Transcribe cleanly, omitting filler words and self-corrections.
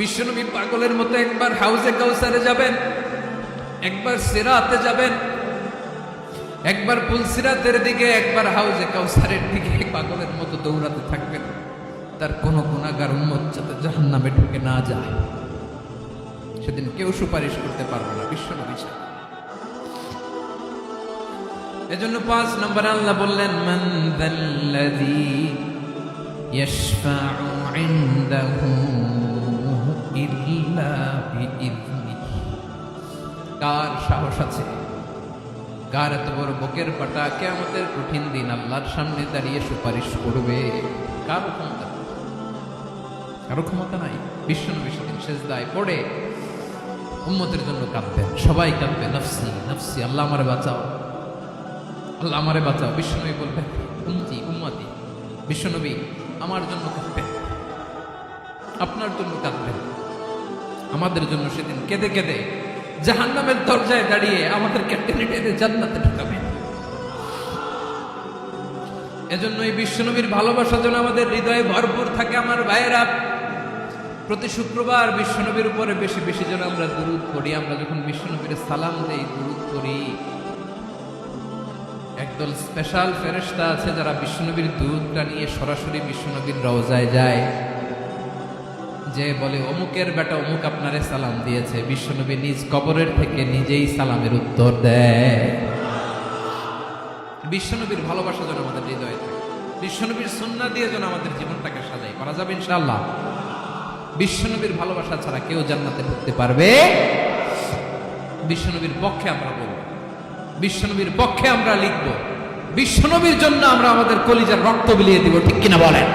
বিশ্বনবী পাগলের মতো একবার হাউজে কাউসারে যাবেন, একবার সিরাতে যাবেন, একবার পুলসিরাতের দিকে, একবার হাউজে কাউসারের দিকে পাগলের মতো দৌড়াতে থাকবেন। তার কোন গুনাহগার উম্মত যাতে জাহান্নামে ঢুকে না যায়, সেদিন কেউ সুপারিশ করতে পারবে না বিশ্বনবী ছাড়া। এজন্য ৫ নম্বরে আল্লাহ বললেন, মান যাল্লাযী ইয়াশফাউ ইনদাহু ইল্লা বিইযনিহি। কার সাহস আছে, কার এত বড় বুকের পাটা কিয়ামতের কঠিন দিন আল্লাহর সামনে দাঁড়িয়ে সুপারিশ করবে? কারো ক্ষমতা নেই, কারো ক্ষমতা নাই। বিশ্বনবী সেদিন সেজদায় পড়ে উম্মতের জন্য কাঁদবেন, সবাই কাঁদবে, নফসি নফসি, আল্লাহ আমারে বাঁচাও, আল্লাহ আমারে বাঁচাও। বিশ্বনবী বলবেন, উম্মতি উম্মতি। বিশ্বনবী আমার জন্য কাঁদবেন, আপনার জন্য কাঁদবেন, আমাদের জন্য সেদিন কেঁদে কেঁদে জাহান্নামের দরজায় দাঁড়িয়ে আমাদেরকে টেনে টেনে জান্নাতে ঢুকাবেন। এজন্য এই বিশ্বনবীর ভালোবাসা যেন আমাদের হৃদয়ে ভরপুর থাকে। আমার ভাইয়েরা, প্রতি শুক্রবার বিশ্বনবীর উপরে বেশি বেশি যেন আমরা দুরূদ পড়ি। আমরা যখন বিশ্বনবীর সালাম দেই, দুরূদ পড়ি, একদল স্পেশাল ফেরেশতা আছে যারা বিশ্বনবীর দুরূদটা নিয়ে সরাসরি বিশ্বনবীর রওজায় যায়, যে বলে অমুকের বেটা অমুক আপনারে সালাম দিয়েছে। বিশ্বনবী নিজ কবরের থেকে নিজেই সালামের উত্তর দেয়। বিশ্বনবীর ভালোবাসা যেন আমাদের হৃদয়ে থাকে, বিশ্বনবীর সুন্নাহ দিয়ে যেন আমাদের জীবনটাকে সাজাই করা যাবে ইনশাআল্লাহ। বিশ্বনবীর ভালোবাসা ছাড়া কেউ জান্নাতে ঢুকতে পারবে? বিশ্বনবীর পক্ষে আমরা বলব, বিশ্বনবীর পক্ষে আমরা লিখব, বিশ্বনবীর জন্য আমরা আমাদের কলিজার রক্ত বিলিয়ে দিব, ঠিক কিনা বলেন?